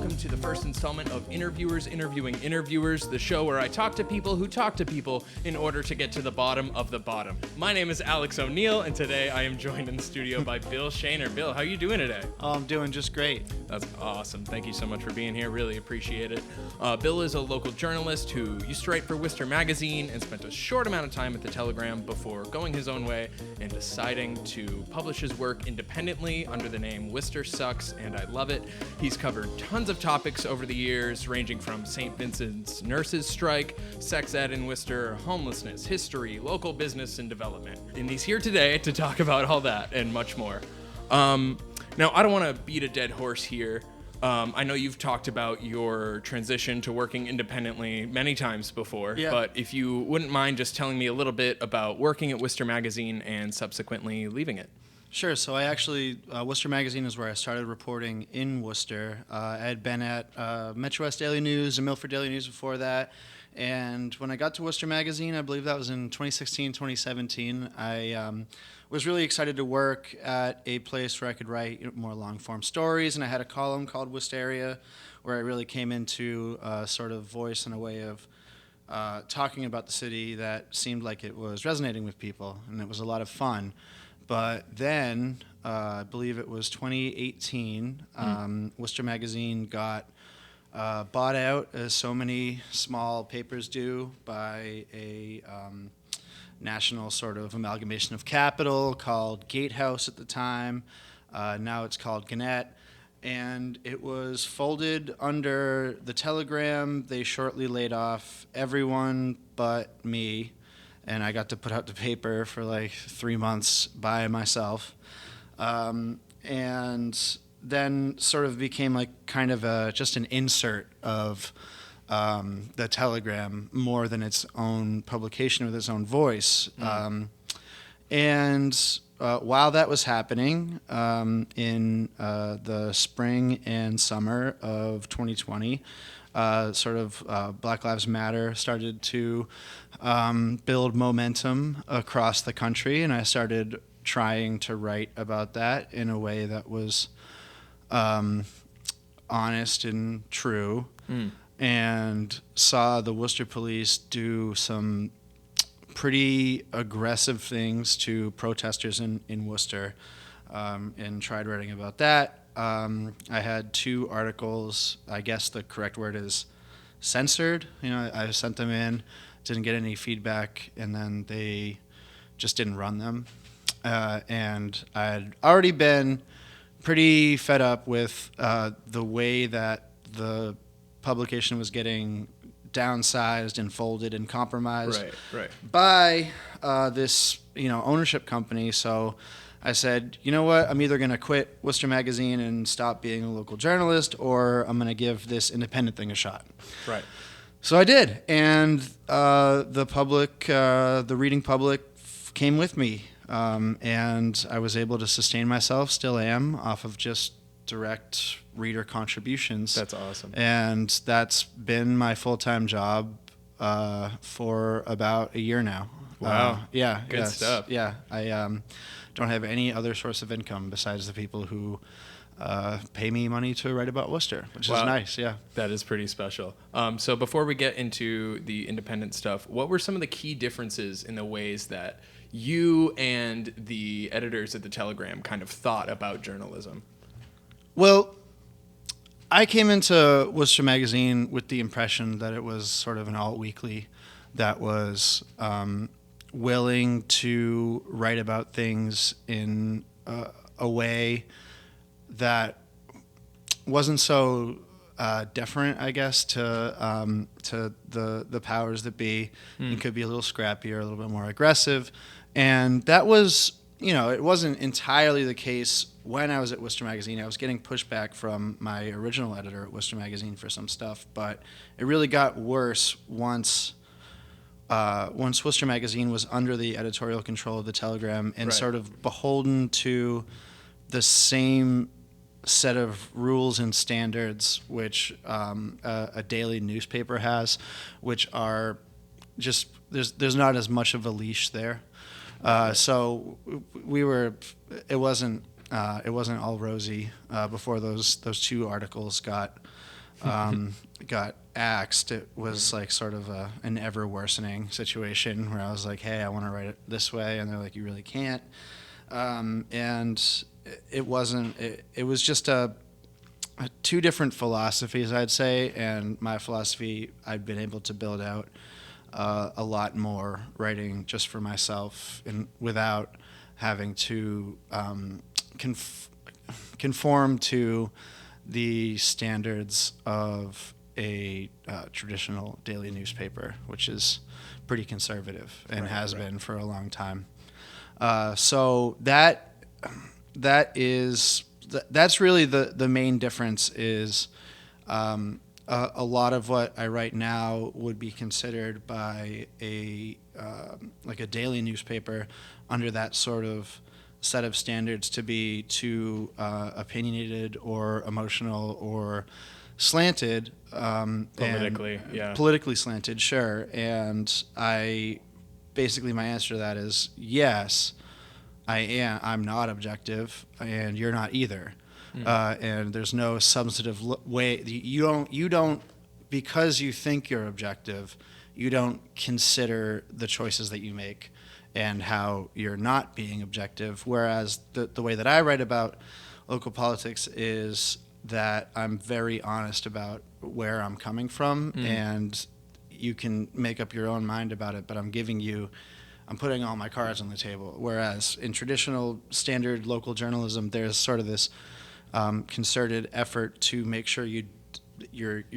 welcome to the first installment of Interviewers Interviewing Interviewers, the show where I talk to people who talk to people in order to get to the bottom of the bottom. My name is Alex O'Neill, and today I am joined in the studio by Bill Shaner. Bill, how are you doing today? Oh, I'm doing just great. That's awesome. Thank you so much for being here. Really appreciate it. Bill is a local journalist who used to write for Worcester Magazine and spent a short amount of time at the Telegram before going his own way and deciding to publish his work independently under the name Worcester Sucks, and I love it. He's covered tons of topics over the years, ranging from St. Vincent's nurses strike, sex ed in Worcester, homelessness, history, local business, and development. And he's here today to talk about all that and much more. Now, I don't want to beat a dead horse here. I know you've talked about your transition to working independently many times before, but if you wouldn't mind just telling me a little bit about working at Worcester Magazine and subsequently leaving it. Sure. So I actually, Worcester Magazine is where I started reporting in Worcester. I had been at Metro West Daily News and Milford Daily News before that. And when I got to Worcester Magazine, I believe that was in 2016, 2017, I was really excited to work at a place where I could write more long-form stories. And I had a column called Worcesteria where I really came into sort of voice and a way of talking about the city that seemed like it was resonating with people. And it was a lot of fun. But then, I believe it was 2018, Worcester Magazine got bought out, as so many small papers do, by a national sort of amalgamation of capital called Gatehouse at the time. Now it's called Gannett. And it was folded under the Telegram. They shortly laid off everyone but me. And I got to put out the paper for like 3 months by myself. And then sort of became like kind of just an insert of the Telegram more than its own publication with its own voice. And while that was happening in the spring and summer of 2020, Black Lives Matter started to build momentum across the country, and I started trying to write about that in a way that was honest and true, and saw the Worcester police do some pretty aggressive things to protesters in Worcester, and tried writing about that. I had 2 articles, I guess the correct word is censored. I sent them in, didn't get any feedback, and then they just didn't run them. And I had already been pretty fed up with the way that the publication was getting downsized and folded and compromised by this ownership company. So I said, you know what, I'm either going to quit Worcester Magazine and stop being a local journalist, or I'm going to give this independent thing a shot. Right. So I did, and the public, the reading public came with me, and I was able to sustain myself, still am, off of just direct reader contributions. That's awesome. And that's been my full-time job for about a year now. Wow. Good stuff. Yeah, I don't have any other source of income besides the people who pay me money to write about Worcester, which is nice. Yeah, that is pretty special. So before we get into the independent stuff, what were some of the key differences in the ways that you and the editors at the Telegram kind of thought about journalism? Well, I came into Worcester Magazine with the impression that it was sort of an alt-weekly that was willing to write about things in a way that wasn't so deferent, I guess, to the powers that be. It could be a little scrappier, a little bit more aggressive, and that was, it wasn't entirely the case when I was at Worcester Magazine. I was getting pushback from my original editor at Worcester Magazine for some stuff, but it really got worse once Worcester Magazine was under the editorial control of the Telegram and sort of beholden to the same set of rules and standards which a daily newspaper has, which are just there's not as much of a leash there. So it wasn't all rosy before those 2 articles got got axed, it was like sort of an ever worsening situation where I was like, hey, I want to write it this way, and they're like, you really can't. And it wasn't. It was just two different philosophies, I'd say, and my philosophy I've been able to build out a lot more writing just for myself and without having to conform to the standards of a traditional daily newspaper, which is pretty conservative and has been for a long time. So that's really the main difference is a lot of what I write now would be considered by like a daily newspaper under that sort of set of standards to be too opinionated or emotional or slanted. Politically slanted, sure. And basically my answer to that is yes, I am. I'm not objective, and you're not either. And there's no substantive way. You don't, because you think you're objective, you don't consider the choices that you make and how you're not being objective. Whereas the way that I write about local politics is that I'm very honest about where I'm coming from, and you can make up your own mind about it, but I'm putting all my cards on the table. Whereas in traditional standard local journalism, there's sort of this concerted effort to make sure you're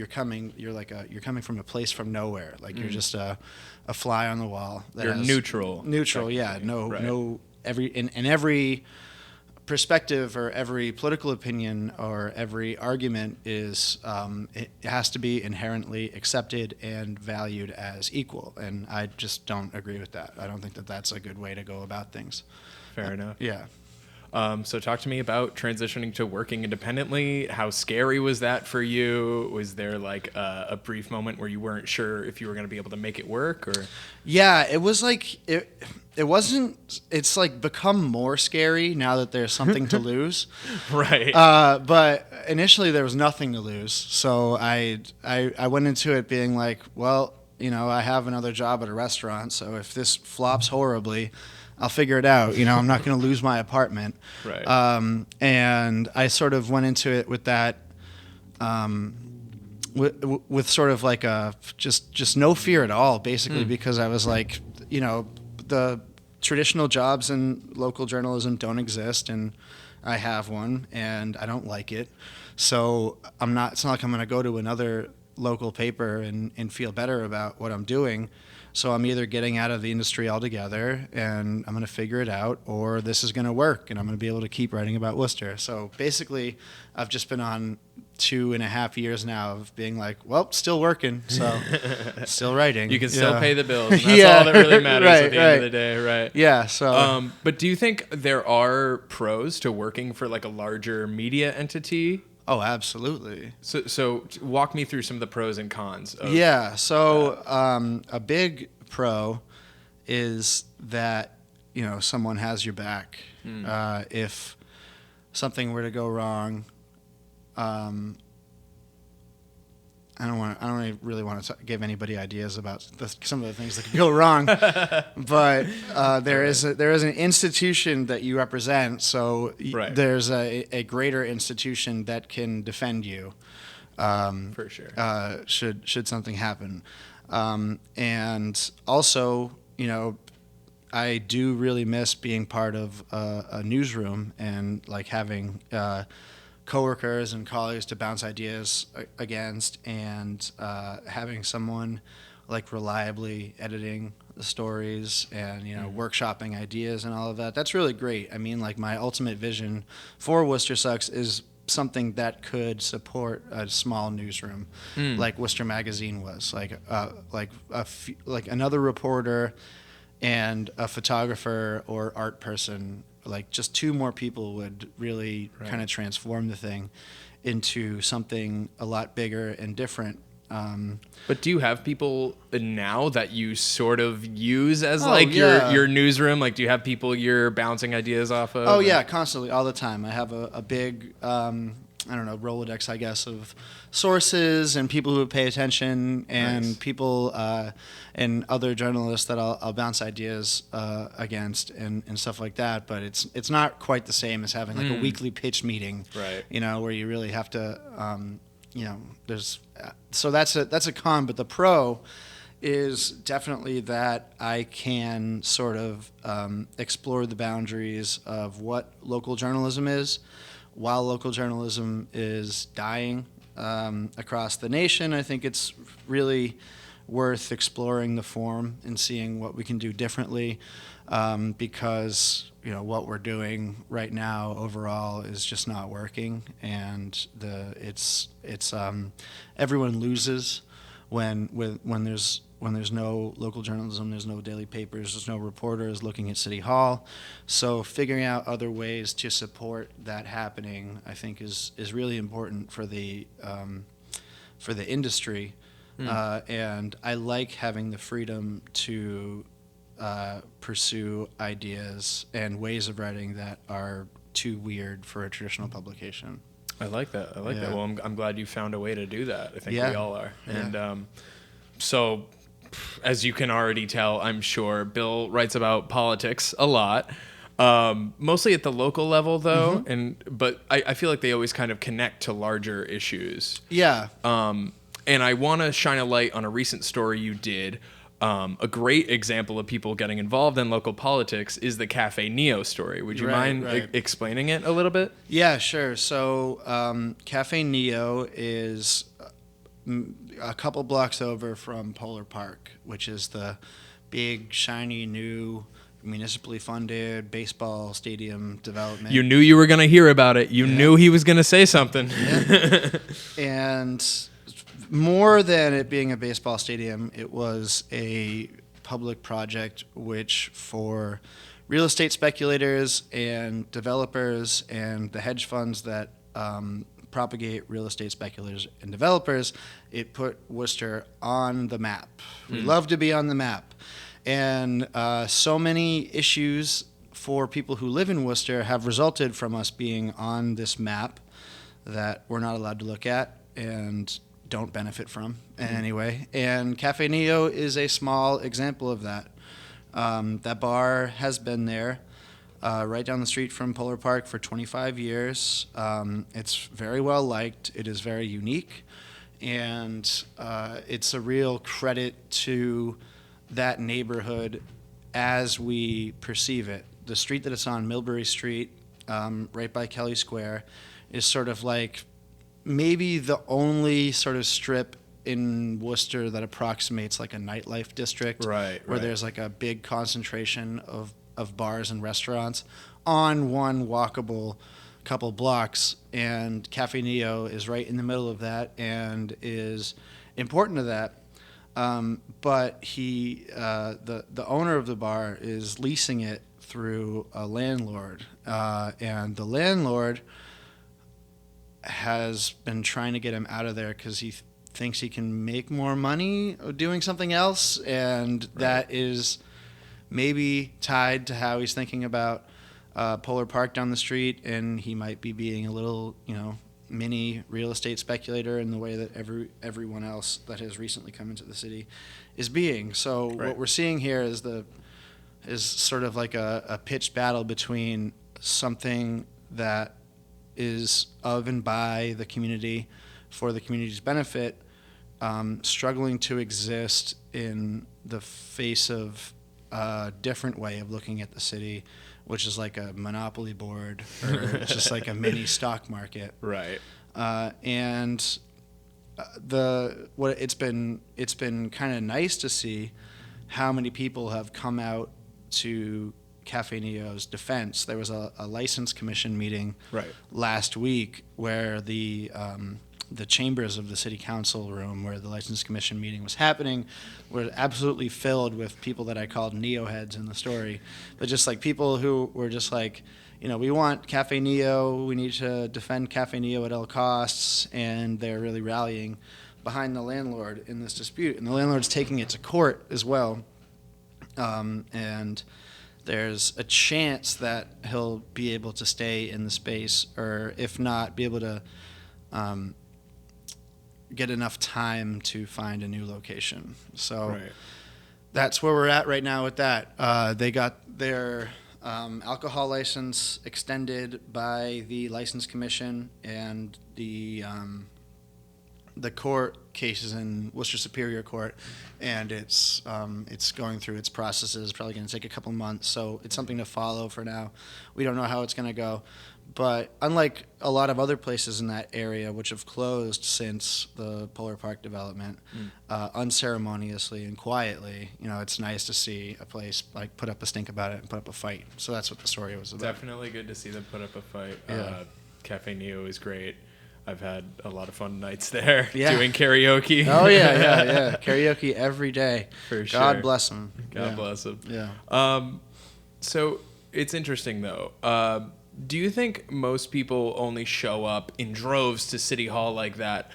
coming from a place from nowhere. Like you're just a fly on the wall. You're neutral. Neutral, yeah. Every perspective or every political opinion or every argument is it has to be inherently accepted and valued as equal, and I just don't agree with that. I don't think that that's a good way to go about things. Fair enough. Yeah. So talk to me about transitioning to working independently. How scary was that for you? Was there like a brief moment where you weren't sure if you were going to be able to make it work? Or yeah, it was like it wasn't. It's like become more scary now that there's something to lose. Right. But initially there was nothing to lose, so I went into it being like, well, I have another job at a restaurant, so if this flops horribly, I'll figure it out. I'm not going to lose my apartment. Right. And I sort of went into it with that, with sort of like just no fear at all, basically, because I was like, the traditional jobs in local journalism don't exist, and I have one, and I don't like it. So it's not like I'm going to go to another local paper and feel better about what I'm doing. So I'm either getting out of the industry altogether and I'm going to figure it out, or this is going to work and I'm going to be able to keep writing about Worcester. So basically, I've just been on 2.5 years now of being like, well, still working, so still writing. You can still pay the bills. And that's all that really matters at the end of the day, right? Yeah. So, but do you think there are pros to working for like a larger media entity? Oh, absolutely. So walk me through some of the pros and cons. So a big pro is that someone has your back. If something were to go wrong, I don't really want to give anybody ideas about some of the things that could go wrong, but there is an institution that you represent, so there's a greater institution that can defend you. For sure. Should something happen, and also I do really miss being part of a newsroom and like having coworkers and colleagues to bounce ideas against, and having someone like reliably editing the stories and workshopping ideas and all of that. That's really great. I mean, like my ultimate vision for Worcester Sucks is something that could support a small newsroom like Worcester Magazine was, like another reporter and a photographer or art person. Like just 2 more people would really kind of transform the thing into something a lot bigger and different. But do you have people now that you sort of use as your newsroom? Like, do you have people you're bouncing ideas off of? Oh yeah, constantly, all the time. I have a big I don't know, Rolodex, I guess, of sources and people who pay attention, and Nice. people and other journalists that I'll bounce ideas against and stuff like that. But it's not quite the same as having like a weekly pitch meeting, Right. where you really have to, there's so that's a con. But the pro is definitely that I can sort of explore the boundaries of what local journalism is, while local journalism is dying across the nation. I think it's really worth exploring the form and seeing what we can do differently, because what we're doing right now overall is just not working, and it's everyone loses when there's no local journalism, there's no daily papers, there's no reporters looking at City Hall. So figuring out other ways to support that happening, I think, is really important for the industry. And I like having the freedom to pursue ideas and ways of writing that are too weird for a traditional publication. I like that. I like that. Yeah. Well, I'm glad you found a way to do that. I think Yeah. we all are. Yeah. And so, as you can already tell, I'm sure Bill writes about politics a lot, mostly at the local level, though. But I feel like they always kind of connect to larger issues. Yeah. And I want to shine a light on a recent story you did. A great example of people getting involved in local politics is the Cafe Neo story. Would you mind explaining it a little bit? Yeah, sure. So Cafe Neo is a couple blocks over from Polar Park, which is the big, shiny, new, municipally funded baseball stadium development. You knew you were going to hear about it. You knew he was going to say something. Yeah. And more than it being a baseball stadium, it was a public project which, for real estate speculators and developers and the hedge funds that propagate real estate speculators and developers, it put Worcester on the map. We love to be on the map. And so many issues for people who live in Worcester have resulted from us being on this map that we're not allowed to look at and don't benefit from in any way. And Cafe Neo is a small example of that. That bar has been there right down the street from Polar Park for 25 years. It's very well liked. It is very unique. And it's a real credit to that neighborhood as we perceive it. The street that it's on, Millbury Street, right by Kelly Square, is sort of like maybe the only sort of strip in Worcester that approximates like a nightlife district, where there's like a big concentration of bars and restaurants on one walkable couple blocks. And Cafe Neo is right in the middle of that and is important to that. But the owner of the bar is leasing it through a landlord, and the landlord has been trying to get him out of there because he thinks he can make more money doing something else, and that is maybe tied to how he's thinking about Polar Park down the street, and he might be being a little, mini real estate speculator in the way that everyone else that has recently come into the city is being. So what we're seeing here is sort of like a pitched battle between something that is of and by the community for the community's benefit, struggling to exist in the face of a different way of looking at the city, which is like a monopoly board or just like a mini stock market. Right. And it's been kind of nice to see how many people have come out to Cafe Neo's defense. There was a license commission meeting last week where the chambers of the city council room where the license commission meeting was happening were absolutely filled with people that I called Neo heads in the story, but just like people who were just like, we want Cafe Neo, we need to defend Cafe Neo at all costs, and they're really rallying behind the landlord in this dispute, and the landlord's taking it to court as well, and there's a chance that he'll be able to stay in the space, or if not, be able to get enough time to find a new location. So Right. that's where we're at right now with that. They got their alcohol license extended by the License Commission, and the court case is in Worcester Superior Court, and it's going through its processes. Probably going to take a couple months, so it's something to follow for now. We don't know how it's going to go, but unlike a lot of other places in that area which have closed since the Polar Park development, unceremoniously and quietly, it's nice to see a place like put up a stink about it and put up a fight. So that's what the story was about. Definitely good to see them put up a fight. Yeah. Cafe Neo is great. I've had a lot of fun nights there Yeah. doing karaoke. Oh yeah. Karaoke every day. For sure. God bless them. God bless them. Yeah. So it's interesting though. Do you think most people only show up in droves to City Hall like that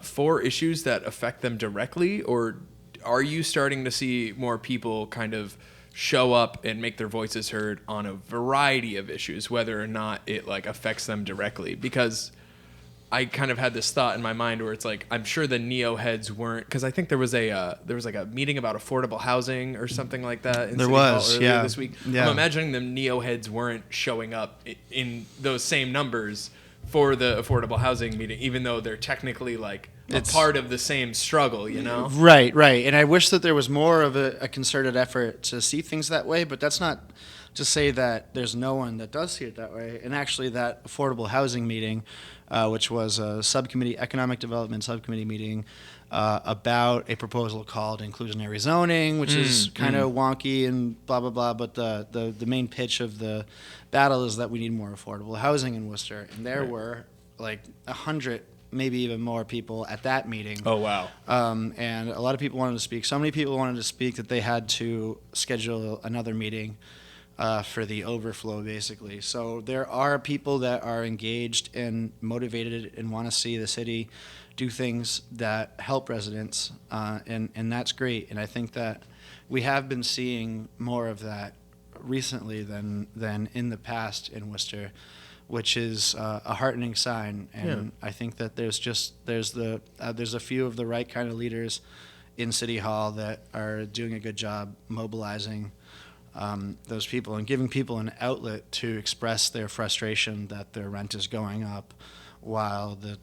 for issues that affect them directly, or are you starting to see more people kind of show up and make their voices heard on a variety of issues, whether or not it like affects them directly? Because I kind of had this thought in my mind where it's like, I'm sure the neo heads weren't, because I think there was like a meeting about affordable housing or something like that. There was, earlier this week. Yeah. I'm imagining the neo heads weren't showing up in those same numbers for the affordable housing meeting, even though they're technically like a part of the same struggle, Right. And I wish that there was more of a concerted effort to see things that way, but that's not to say that there's no one that does see it that way. And actually that affordable housing meeting, which was a economic development subcommittee meeting about a proposal called inclusionary zoning, which is kind of wonky and blah, blah, blah. But the main pitch of the battle is that we need more affordable housing in Worcester. And there were like 100, maybe even more people at that meeting. Oh, wow. And a lot of people wanted to speak. So many people wanted to speak that they had to schedule another meeting for the overflow, basically. So there are people that are engaged and motivated and want to see the city do things that help residents, and that's great. And I think that we have been seeing more of that recently than in the past in Worcester, which is a heartening sign. And I think that there's a few of the right kind of leaders in City Hall that are doing a good job mobilizing those people and giving people an outlet to express their frustration that their rent is going up while the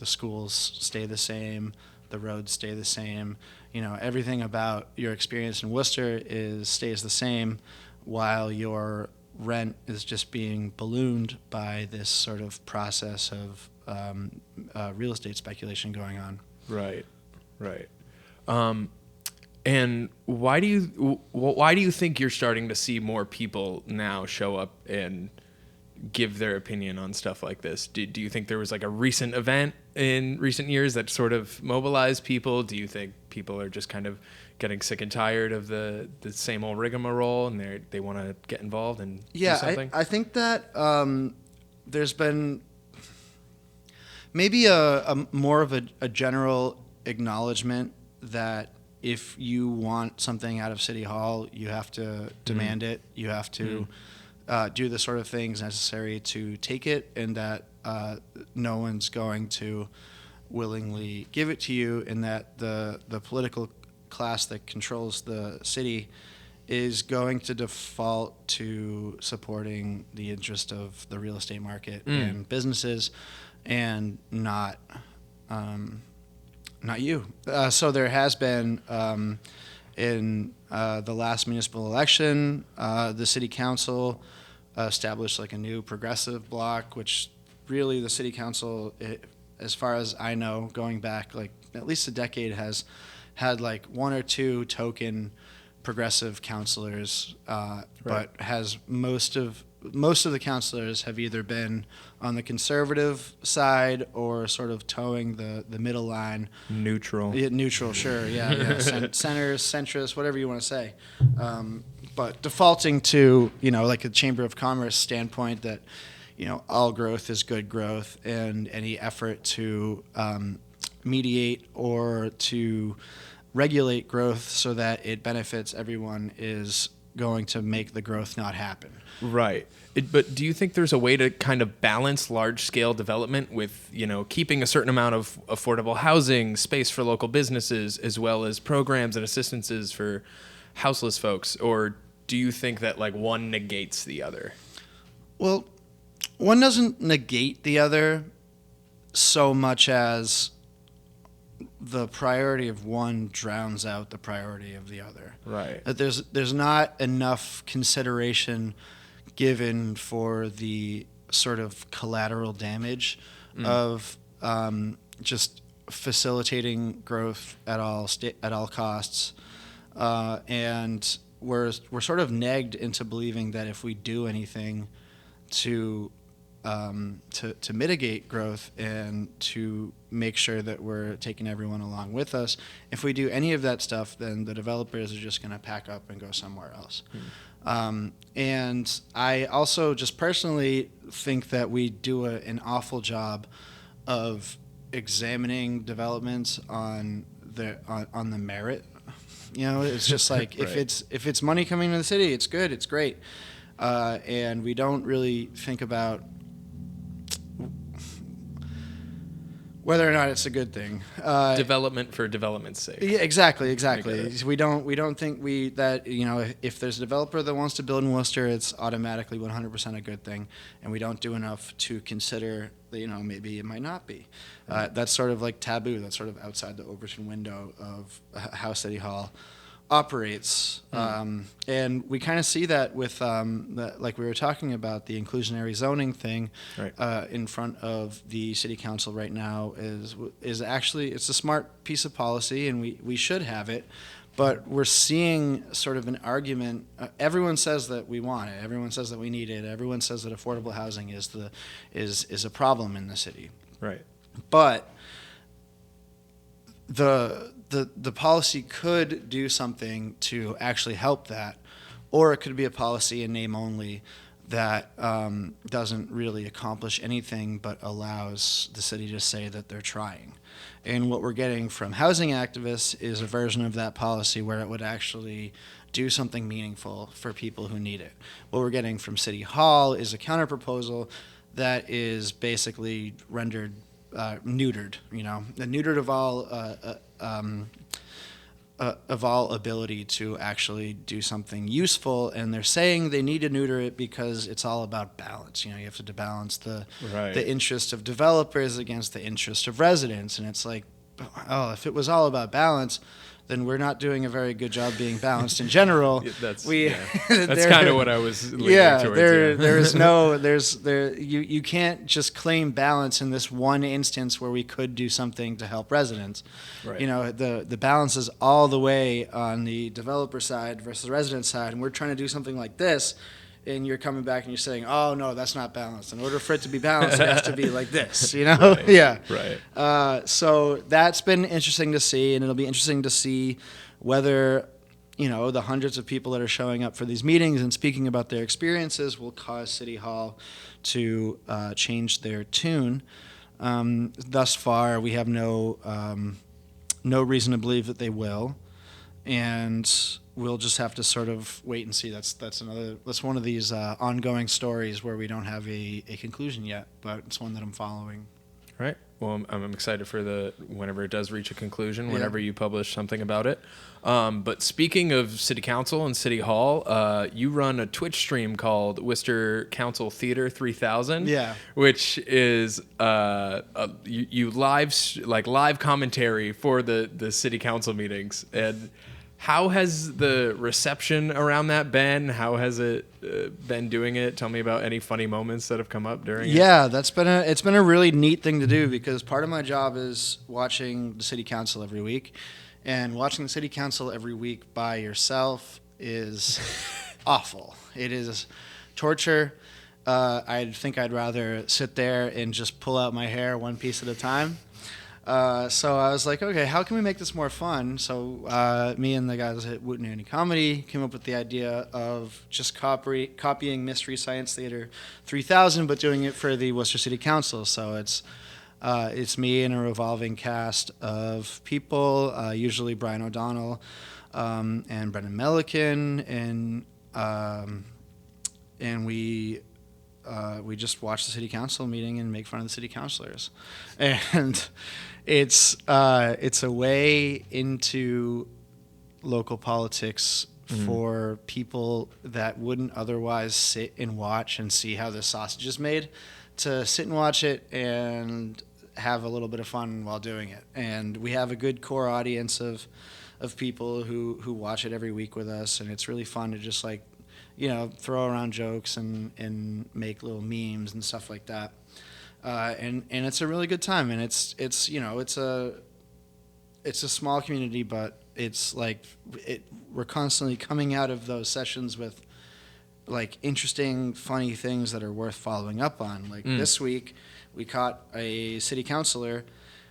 schools stay the same, the roads stay the same. Everything about your experience in Worcester stays the same while your rent is just being ballooned by this sort of process of real estate speculation going on. Right. And why do you think you're starting to see more people now show up and give their opinion on stuff like this? Do you think there was like a recent event in recent years that sort of mobilized people? Do you think people are just kind of getting sick and tired of the same old rigmarole and they want to get involved and do something? I think that there's been maybe a more of a general acknowledgement that if you want something out of City Hall, you have to demand it. You have to do the sort of things necessary to take it, and that no one's going to willingly give it to you, and that the political class that controls the city is going to default to supporting the interest of the real estate market and businesses, and not you. So there has been, in the last municipal election, the city council established like a new progressive bloc, which really the city council, as far as I know, going back like at least a decade, has had like one or two token progressive councilors, but has most of the councilors have either been on the conservative side or sort of towing the middle line. Neutral. Yeah, neutral, sure, yeah. Center, centrist, whatever you want to say. But defaulting to, like a Chamber of Commerce standpoint that, all growth is good growth, and any effort to mediate or to regulate growth so that it benefits everyone is going to make the growth not happen. Right. But do you think there's a way to kind of balance large-scale development with, keeping a certain amount of affordable housing, space for local businesses, as well as programs and assistances for houseless folks? Or do you think that one negates the other? Well, one doesn't negate the other so much as the priority of one drowns out the priority of the other. Right. That there's not enough consideration given for the sort of collateral damage of just facilitating growth at all costs, and we're sort of nagged into believing that if we do anything to mitigate growth and to make sure that we're taking everyone along with us, if we do any of that stuff, then the developers are just going to pack up and go somewhere else. And I also just personally think that we do an awful job of examining developments on the merit. It's just like Right. if it's money coming to the city, it's good, it's great, and we don't really think about whether or not it's a good thing. Development for development's sake. Yeah, exactly. I get it. We don't think that if there's a developer that wants to build in Worcester, it's automatically 100% a good thing, and we don't do enough to consider that maybe it might not be. That's sort of like taboo. That's sort of outside the Overton window of how City Hall operates, and we kind of see that with like we were talking about, the inclusionary zoning thing. Right. In front of the city council right now is actually, it's a smart piece of policy, and we should have it, but we're seeing sort of an argument. Everyone says that we want it, everyone says that we need it, everyone says that affordable housing is a problem in the city, Right. but the policy could do something to actually help that, or it could be a policy in name only that doesn't really accomplish anything but allows the city to say that they're trying. And what we're getting from housing activists is a version of that policy where it would actually do something meaningful for people who need it. What we're getting from City Hall is a counterproposal that is basically rendered neutered, neutered of all ability to actually do something useful, and they're saying they need to neuter it because it's all about balance. You have to balance the interest of developers against the interest of residents, and it's like, oh, if it was all about balance, then we're not doing a very good job being balanced in general. That's kind of what I was leaning towards. You can't just claim balance in this one instance where we could do something to help residents. Right. The balance is all the way on the developer side versus the resident side, and we're trying to do something like this, and you're coming back and you're saying, oh, no, that's not balanced. In order for it to be balanced, it has to be like this, Right. Yeah. Right. So that's been interesting to see, and it'll be interesting to see whether, the hundreds of people that are showing up for these meetings and speaking about their experiences will cause City Hall to change their tune. Thus far, we have no reason to believe that they will, and we'll just have to sort of wait and see. That's one of these ongoing stories where we don't have a conclusion yet, but it's one that I'm following. Right. Well, I'm excited for whenever it does reach a conclusion, whenever you publish something about it. But speaking of City Council and City Hall, you run a Twitch stream called Worcester Council Theater 3000. Yeah. Which is you live commentary for the City Council meetings. And how has the reception around that been? How has it been doing it? Tell me about any funny moments that have come up during it. Yeah, it's been a really neat thing to do, because part of my job is watching the City Council every week, and watching the City Council every week by yourself is awful. It is torture. I think I'd rather sit there and just pull out my hair one piece at a time. So I was like, okay, how can we make this more fun? So me and the guys at Woot Nanny Comedy came up with the idea of just copying Mystery Science Theater 3000, but doing it for the Worcester City Council. So it's me and a revolving cast of people, usually Brian O'Donnell and Brendan Melican, and and we just watch the city council meeting and make fun of the city councilors, and it's a way into local politics for people that wouldn't otherwise sit and watch and see how the sausage is made, to sit and watch it and have a little bit of fun while doing it. And we have a good core audience of people who watch it every week with us, and it's really fun to just like, throw around jokes and make little memes and stuff like that. And it's a really good time, and it's a small community, but it's like we're constantly coming out of those sessions with like interesting, funny things that are worth following up on. Like this week, we caught a city councilor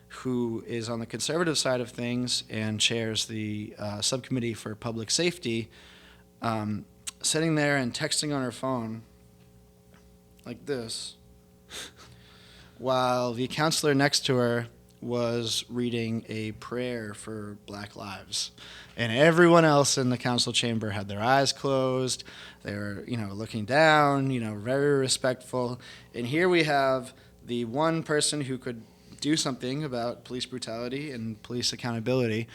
who is on the conservative side of things and chairs the subcommittee for public safety, sitting there and texting on her phone like this, while the councilor next to her was reading a prayer for Black lives. And everyone else in the council chamber had their eyes closed. They were, looking down, very respectful. And here we have the one person who could do something about police brutality and police accountability,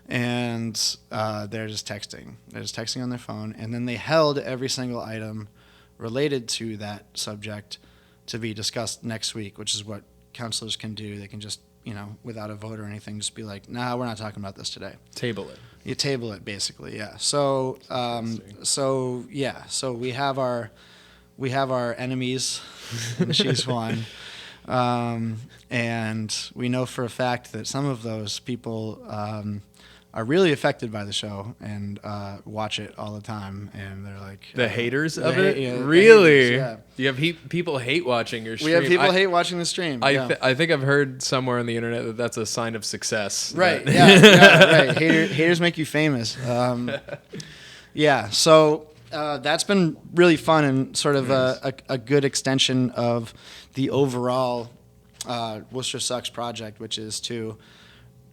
and they're just texting. They're just texting on their phone, and then they held every single item related to that subject to be discussed next week, which is what councilors can do. They can just, without a vote or anything, just be like, nah, we're not talking about this today. Table it. You table it, basically, yeah. So we have our enemies, and she's one. And we know for a fact that some of those people are really affected by the show and watch it all the time, and they're like the haters of it. Yeah, really? Haters, yeah. You have people hate watching your stream. We have people hate watching the stream. I think I've heard somewhere on the internet that that's a sign of success. Right. Right. Haters make you famous. So that's been really fun and sort of a good extension of the overall Worcester Sucks project, which is to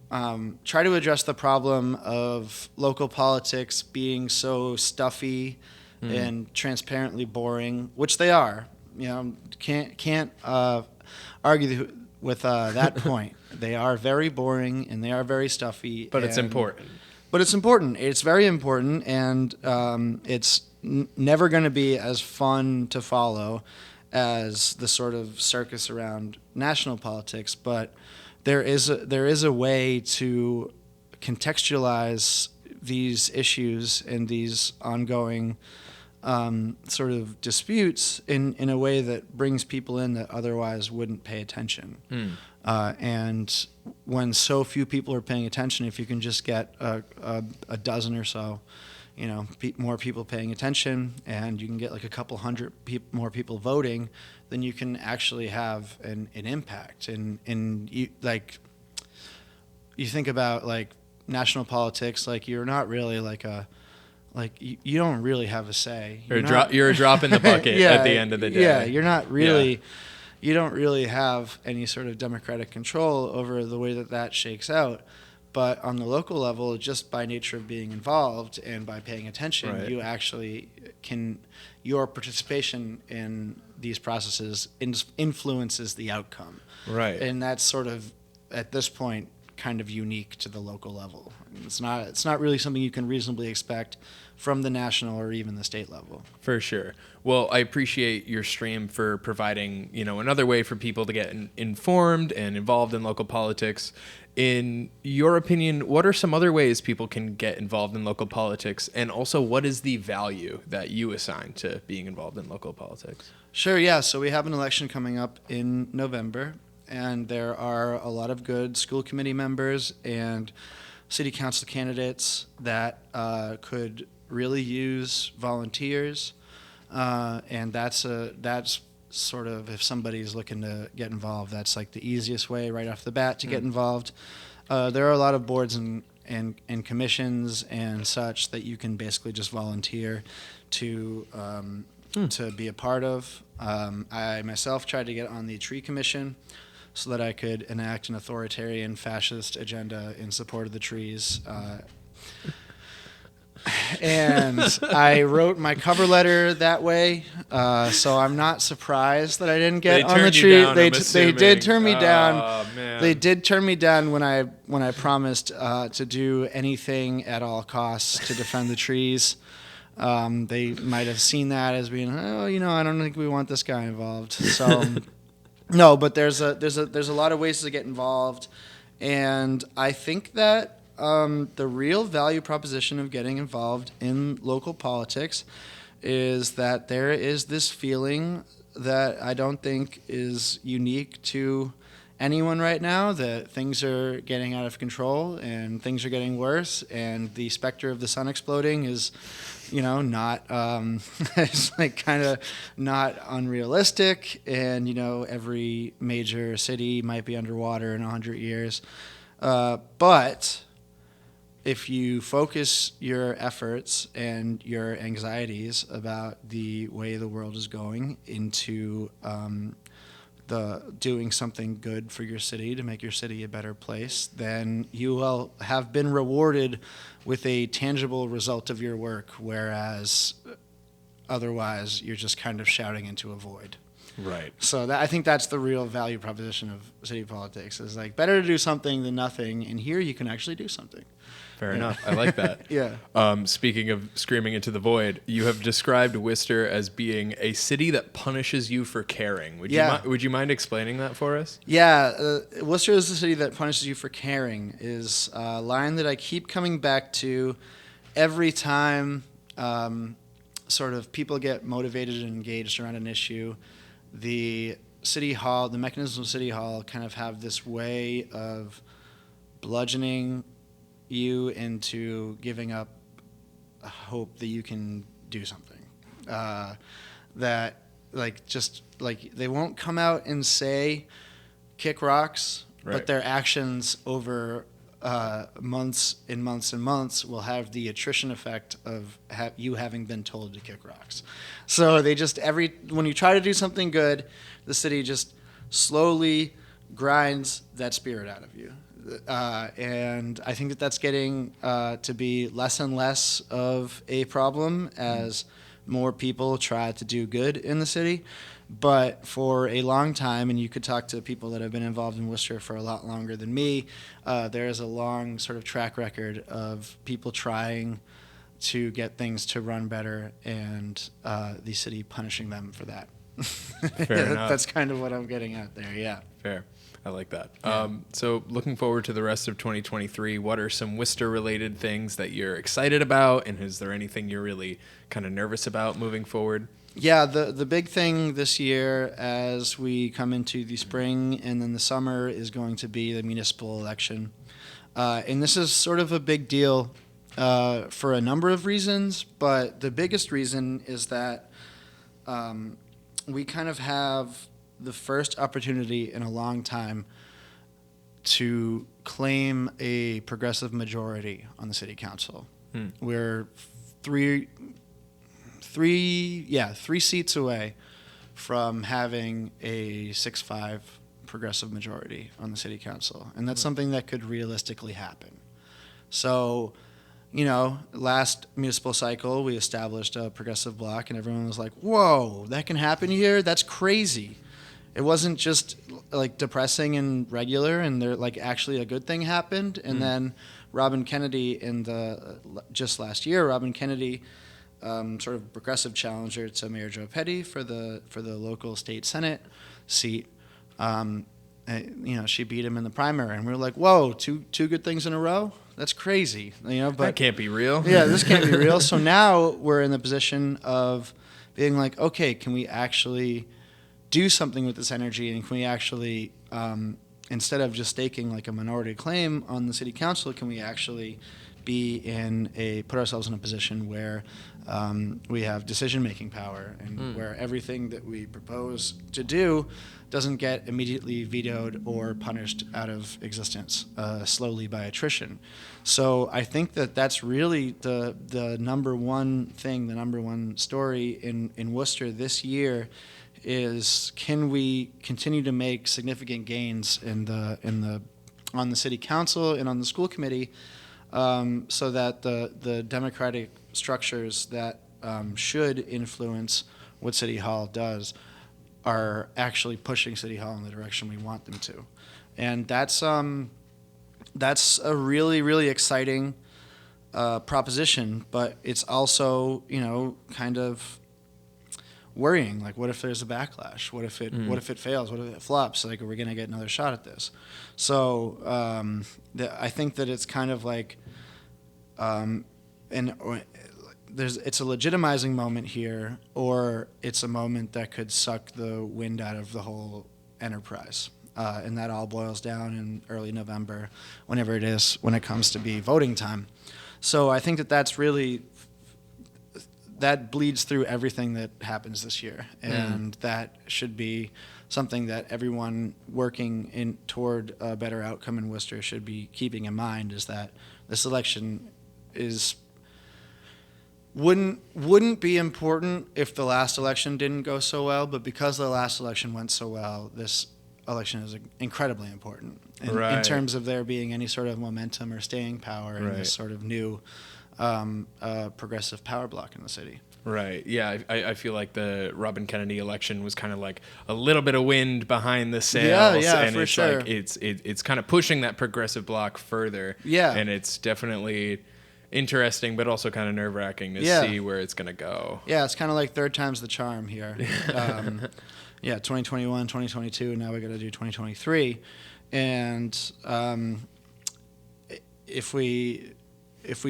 try to address the problem of local politics being so stuffy and transparently boring, which they are. Can't argue with that point. They are very boring and they are very stuffy. But it's important. But it's important. It's very important, and it's never going to be as fun to follow as the sort of circus around national politics. But there is a way to contextualize these issues and these ongoing sort of disputes in a way that brings people in that otherwise wouldn't pay attention. And when so few people are paying attention, if you can just get a dozen or so, more people paying attention, and you can get like a couple hundred more people voting, then you can actually have an impact. And you think about like national politics, like you're not really you don't really have a say. You're a drop in the bucket at the end of the day. Yeah, you're not really. Yeah. You don't really have any sort of democratic control over the way that shakes out. But on the local level, just by nature of being involved and by paying attention, you actually can. Your participation in these processes influences the outcome. Right. And that's sort of, at this point, kind of unique to the local level. It's not really something you can reasonably expect from the national or even the state level. For sure. Well, I appreciate your stream for providing, another way for people to get informed and involved in local politics. In your opinion, what are some other ways people can get involved in local politics? And also, what is the value that you assign to being involved in local politics? Sure, yeah. So we have an election coming up in November, and there are a lot of good school committee members and city council candidates that could really use volunteers, and that's sort of, if somebody's looking to get involved, that's like the easiest way right off the bat to get involved. There are a lot of boards and commissions and such that you can basically just volunteer to be a part of. I myself tried to get on the tree commission so that I could enact an authoritarian fascist agenda in support of the trees. And I wrote my cover letter that way, so I'm not surprised that I didn't get on the tree. They did turn me down. Oh, man. They did turn me down when I promised to do anything at all costs to defend the trees. They might have seen that as being, I don't think we want this guy involved. So no, but there's a lot of ways to get involved, and I think that the real value proposition of getting involved in local politics is that there is this feeling that I don't think is unique to anyone right now, that things are getting out of control and things are getting worse, and the specter of the sun exploding is, not it's like kind of not unrealistic, and every major city might be underwater in 100 years, but if you focus your efforts and your anxieties about the way the world is going into doing something good for your city to make your city a better place, then you will have been rewarded with a tangible result of your work, whereas otherwise you're just kind of shouting into a void. Right. So I think that's the real value proposition of city politics, is like better to do something than nothing, and here you can actually do something. Fair enough. I like that. Yeah. Speaking of screaming into the void, you have described Worcester as being a city that punishes you for caring. Would you mind explaining that for us? Yeah. Worcester is the city that punishes you for caring is a line that I keep coming back to every time sort of people get motivated and engaged around an issue. The City Hall, the mechanisms of City Hall kind of have this way of bludgeoning you into giving up hope that you can do something. That they won't come out and say kick rocks, right, but their actions over months and months and months will have the attrition effect of you having been told to kick rocks. So they just when you try to do something good, the city just slowly grinds that spirit out of you. And I think that that's getting to be less and less of a problem as more people try to do good in the city. But for a long time, and you could talk to people that have been involved in Worcester for a lot longer than me, there is a long sort of track record of people trying to get things to run better and the city punishing them for that. Fair enough. That's kind of what I'm getting at there, yeah. Fair. I like that. Yeah. So looking forward to the rest of 2023, what are some Worcester-related things that you're excited about, and is there anything you're really kind of nervous about moving forward? Yeah, the big thing this year as we come into the spring and then the summer is going to be the municipal election. And this is sort of a big deal for a number of reasons, but the biggest reason is that we kind of have the first opportunity in a long time to claim a progressive majority on the city council. We're three seats away from having a 6-5 progressive majority on the city council, and that's something that could realistically happen. So, last municipal cycle we established a progressive bloc, and everyone was like, "Whoa, that can happen here? That's crazy." It wasn't just like depressing and regular, and there actually a good thing happened. And then Robin Kennedy just last year, Robin Kennedy, sort of progressive challenger to Mayor Joe Petty for the local state senate seat. She beat him in the primary, and we were like, "Whoa, two good things in a row? That's crazy." But that can't be real. Yeah, this can't be real. So now we're in the position of being like, okay, can we actually do something with this energy, and can we actually, instead of just staking like a minority claim on the city council, can we actually put ourselves in a position where we have decision-making power, and where everything that we propose to do doesn't get immediately vetoed or punished out of existence slowly by attrition. So I think that that's really the number one thing, the number one story in Worcester this year is, can we continue to make significant gains on the city council and on the school committee so that the democratic structures that should influence what City Hall does are actually pushing City Hall in the direction we want them to. And that's a really, really exciting proposition, but it's also, kind of worrying. Like, what if there's a backlash? What if it fails? What if it flops? Like, are we going to get another shot at this? So I think that it's kind of like, it's a legitimizing moment here, or it's a moment that could suck the wind out of the whole enterprise. And that all boils down in early November, whenever it is, when it comes to be voting time. So I think that bleeds through everything that happens this year, and that should be something that everyone working toward a better outcome in Worcester should be keeping in mind, is that this election wouldn't be important if the last election didn't go so well, but because the last election went so well, this election is incredibly important in terms of there being any sort of momentum or staying power in this sort of new progressive power block in the city. Right. Yeah, I feel like the Robin Kennedy election was kind of like a little bit of wind behind the sails. Yeah, and for it's sure. Like it's kind of pushing that progressive block further. Yeah. And it's definitely interesting, but also kind of nerve-wracking to see where it's going to go. Yeah, it's kind of like third time's the charm here. 2021, 2022, now we got to do 2023. And if we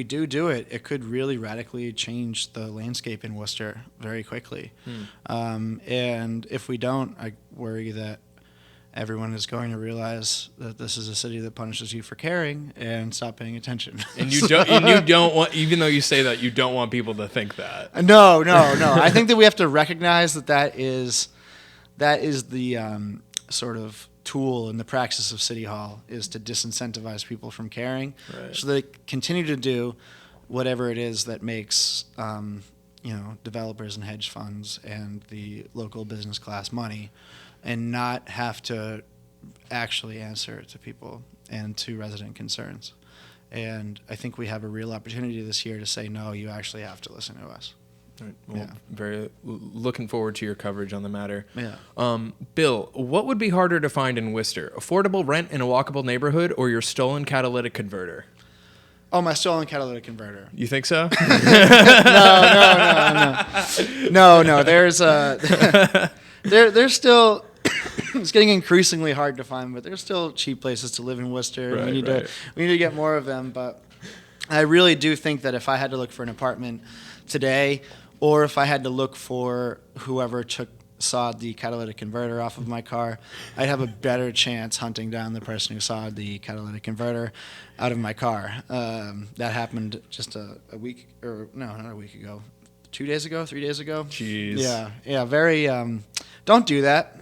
do it, it could really radically change the landscape in Worcester very quickly. And if we don't, I worry that everyone is going to realize that this is a city that punishes you for caring and stop paying attention. And you don't want, even though you say that, you don't want people to think that. No. I think that we have to recognize that is the sort of tool in the praxis of City Hall, is to disincentivize people from caring, so they continue to do whatever it is that makes developers and hedge funds and the local business class money, and not have to actually answer to people and to resident concerns. And I think we have a real opportunity this year to say, no, you actually have to listen to us. Right. Well, very looking forward to your coverage on the matter. Yeah. Bill, what would be harder to find in Worcester? Affordable rent in a walkable neighborhood, or your stolen catalytic converter? Oh, my stolen catalytic converter. You think so? No. There's still. It's getting increasingly hard to find, but there's still cheap places to live in Worcester. We need to get more of them. But I really do think that if I had to look for an apartment today, or if I had to look for whoever sawed the catalytic converter off of my car, I'd have a better chance hunting down the person who sawed the catalytic converter out of my car. That happened just a week, or no, not a week ago. 2 days ago, 3 days ago. Jeez. Yeah. Very. Don't do that.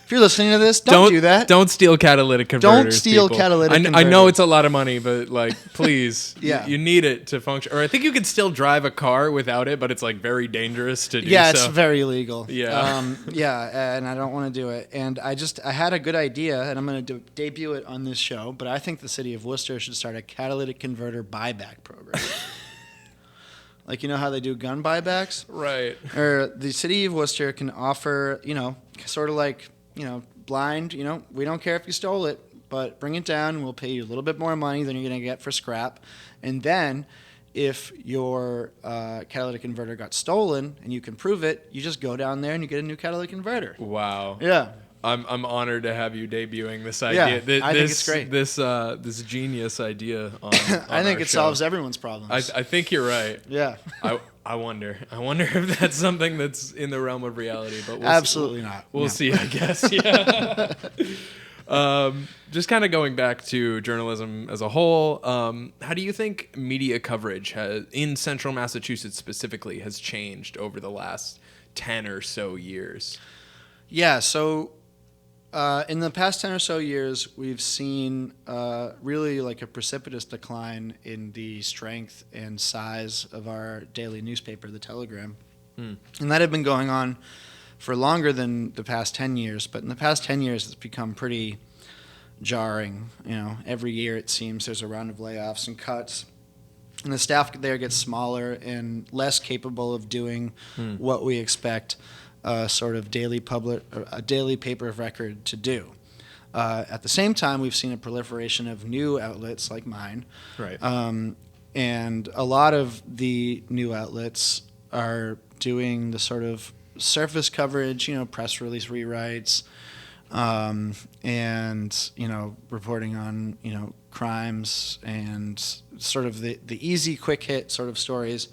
If you're listening to this, don't do that. Don't steal catalytic converters. Don't steal people. catalytic converters. I know it's a lot of money, but please, Yeah. you need it to function. Or I think you could still drive a car without it, but it's very dangerous to do. Yeah, so. it's very illegal. Yeah. And I don't want to do it. And I had a good idea, and I'm going to debut it on this show. But I think the city of Worcester should start a catalytic converter buyback program. Like, you know how they do gun buybacks? Right. Or the city of Worcester can offer, sort of like, blind, we don't care if you stole it, but bring it down and we'll pay you a little bit more money than you're going to get for scrap. And then if your catalytic converter got stolen and you can prove it, you just go down there and you get a new catalytic converter. Wow. Yeah. I'm honored to have you debuting this idea. Yeah, I think it's great. This genius idea on I think our it show. solves everyone's problems. I think you're right. Yeah. I wonder if that's something that's in the realm of reality, but Absolutely not. We'll No. see, I guess. Yeah. Just kind of going back to journalism as a whole, how do you think media coverage in Central Massachusetts specifically has changed over the last 10 or so years? Yeah, so in the past 10 or so years, we've seen really like a precipitous decline in the strength and size of our daily newspaper, The Telegram. And that had been going on for longer than the past 10 years, but in the past 10 years, it's become pretty jarring. Every year it seems there's a round of layoffs and cuts. and the staff there gets smaller and less capable of doing what we expect a sort of a daily paper of record to do. At the same time, we've seen a proliferation of new outlets like mine, Right. and a lot of the new outlets are doing the sort of surface coverage, press release rewrites, and reporting on crimes and sort of the easy, quick hit sort of stories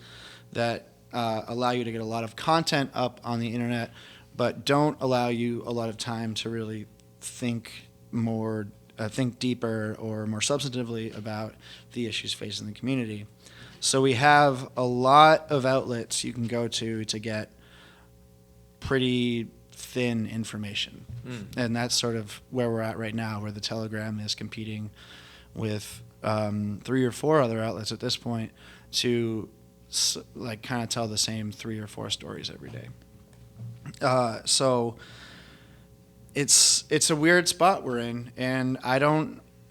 that allow you to get a lot of content up on the internet, but don't allow you a lot of time to really think deeper or more substantively about the issues facing the community. So we have a lot of outlets you can go to get pretty thin information. And that's sort of where we're at right now, where the Telegram is competing with 3 or 4 other outlets at this point to kind of tell the same 3 or 4 stories every day. So it's a weird spot we're in, and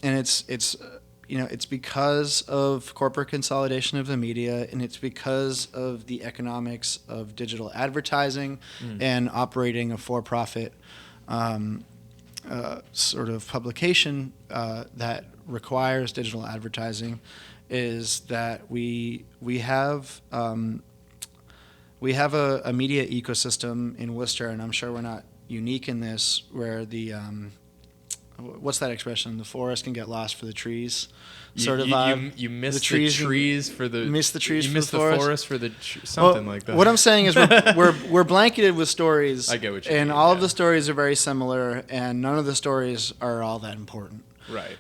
it's because of corporate consolidation of the media, and it's because of the economics of digital advertising and operating a for-profit sort of publication that requires digital advertising, is that we have a media ecosystem in Worcester, and I'm sure we're not unique in this, where the what's that expression? The forest can get lost for the trees. Sort of vibe. You miss the trees for the miss the trees. You for miss the forest for the something like that. What I'm saying is we're blanketed with stories. I get what you and mean, all of the stories are very similar, and none of the stories are all that important. Right.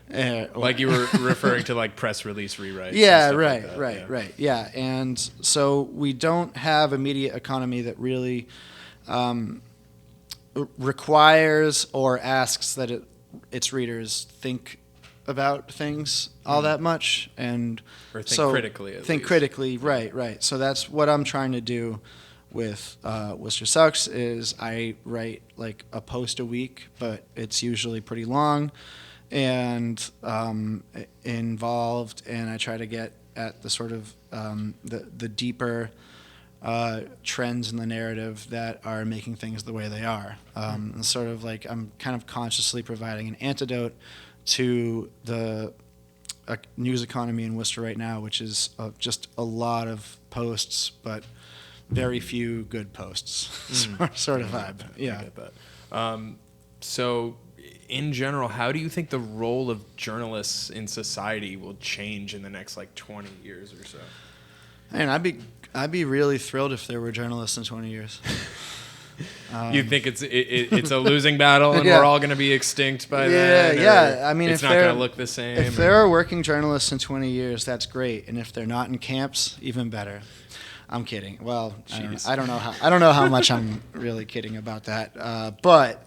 Like you were referring to like press release rewrites. Yeah, and right, stuff like that, right. Yeah, and so we don't have a media economy that really requires or asks that its readers think about things all that much, and or think critically. Think critically, right. So that's what I'm trying to do with Worcester Sucks. Is I write like a post a week, but it's usually pretty long and involved, and I try to get at the sort of the deeper trends in the narrative that are making things the way they are. Sort of like I'm kind of consciously providing an antidote to the news economy in Worcester right now, which is just a lot of posts, but very few good posts, sort of vibe. Yeah. I get that. So, in general, how do you think the role of journalists in society will change in the next 20 years or so? Man, I'd be really thrilled if there were journalists in 20 years. You think it's a losing battle, and we're all going to be extinct by then? Yeah. I mean, it's not going to look the same. If there are working journalists in 20 years, that's great, and if they're not in camps, even better. I'm kidding. Well, I don't know how much I'm really kidding about that. But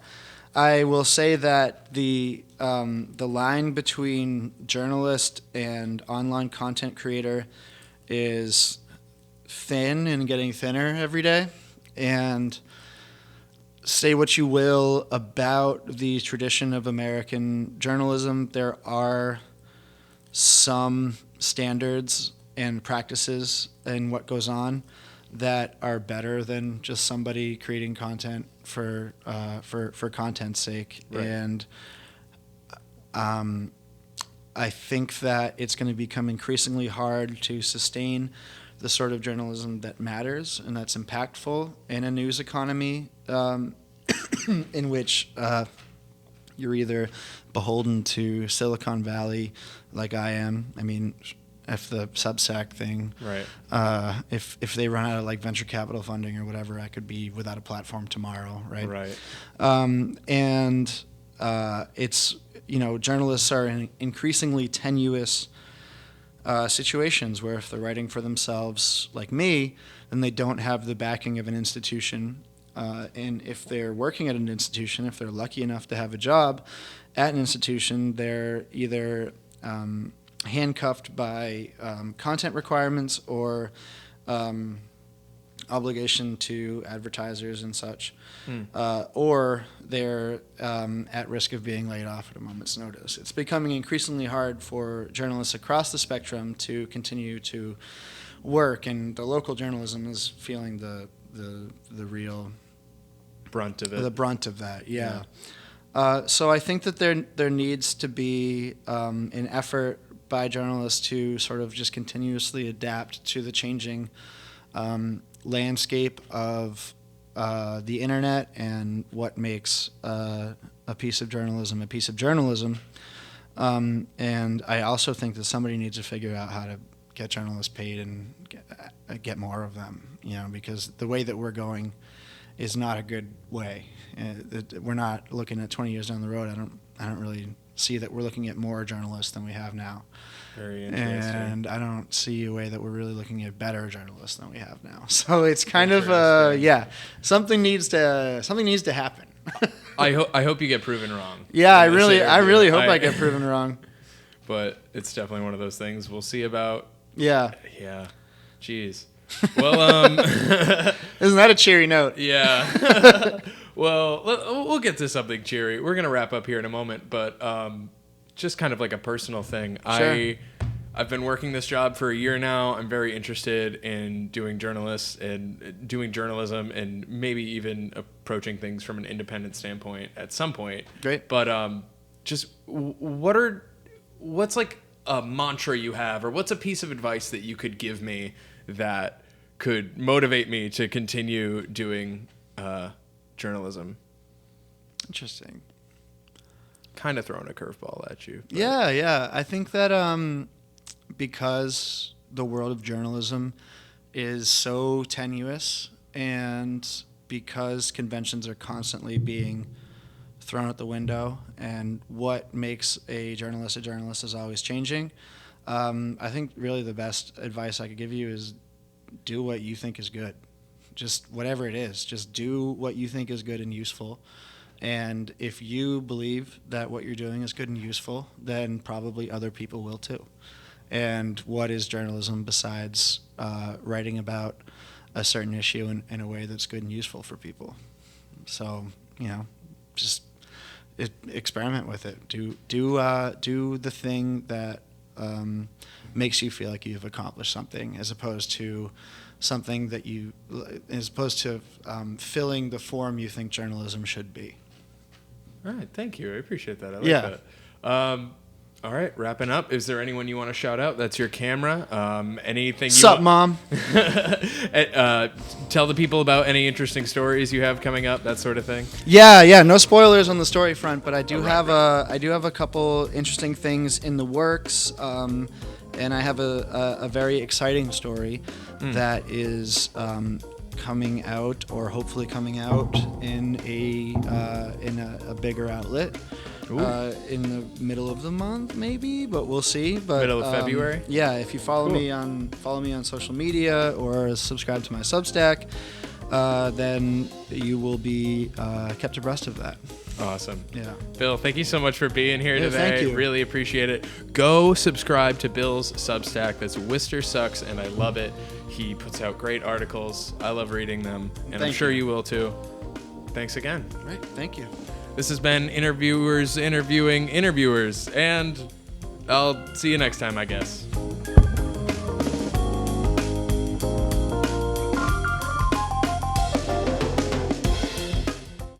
I will say that the line between journalist and online content creator is thin and getting thinner every day. And say what you will about the tradition of American journalism, there are some standards and practices in what goes on that are better than just somebody creating content for content's sake. Right. And I think that it's going to become increasingly hard to sustain the sort of journalism that matters and that's impactful in a news economy in which you're either beholden to Silicon Valley, like I am. I mean, if the Substack thing, right? If they run out of venture capital funding or whatever, I could be without a platform tomorrow, right? Right. And it's journalists are in increasingly tenuous situations where if they're writing for themselves, like me, then they don't have the backing of an institution. And if they're working at an institution, if they're lucky enough to have a job at an institution, they're either handcuffed by content requirements or obligation to advertisers and such, or they're at risk of being laid off at a moment's notice. It's becoming increasingly hard for journalists across the spectrum to continue to work, and the local journalism is feeling the real brunt of it. The brunt of that, yeah. So I think that there needs to be an effort by journalists to sort of just continuously adapt to the changing landscape of the internet and what makes a piece of journalism a piece of journalism. And I also think that somebody needs to figure out how to get journalists paid and get more of them, because the way that we're going is not a good way. We're not looking at 20 years down the road. I don't really see that we're looking at more journalists than we have now. Very interesting. And I don't see a way that we're really looking at better journalists than we have now. So it's kind of something needs to happen. I hope you get proven wrong. Yeah, I really hope I get proven wrong. But it's definitely one of those things we'll see about. Yeah. Yeah. Jeez. Well, isn't that a cheery note? Yeah. Well, we'll get to something cheery. We're gonna wrap up here in a moment, but just kind of like a personal thing. Sure. I've been working this job for a year now. I'm very interested in doing journalism and maybe even approaching things from an independent standpoint at some point. Great. But just what's like a mantra you have, or what's a piece of advice that you could give me that could motivate me to continue doing journalism? Interesting. Kind of throwing a curveball at you. Yeah. I think that because the world of journalism is so tenuous, and because conventions are constantly being thrown out the window, and what makes a journalist is always changing, I think really the best advice I could give you is do what you think is good. Just whatever it is, just do what you think is good and useful. And if you believe that what you're doing is good and useful, then probably other people will too. And what is journalism besides writing about a certain issue in a way that's good and useful for people? So, just experiment with it. Do the thing that makes you feel like you've accomplished something, as opposed to filling the form you think journalism should be. All right, thank you. I appreciate that. I like that. All right, wrapping up. Is there anyone you want to shout out? That's your camera. Anything? Sup, Mom? Tell the people about any interesting stories you have coming up, that sort of thing. Yeah. No spoilers on the story front, but I do have a couple interesting things in the works, and I have a very exciting story that is coming out, or hopefully coming out in a bigger outlet. In the middle of the month, maybe, but we'll see. But middle of February. Yeah, if you follow me on social media or subscribe to my Substack, then you will be kept abreast of that. Awesome. Yeah. Bill, thank you so much for being here today. Thank you. Really appreciate it. Go subscribe to Bill's Substack. That's Worcester Sucks, and I love it. He puts out great articles. I love reading them, and I'm sure you will too. Thanks again. Great. Thank you. This has been Interviewers Interviewing Interviewers, and I'll see you next time, I guess.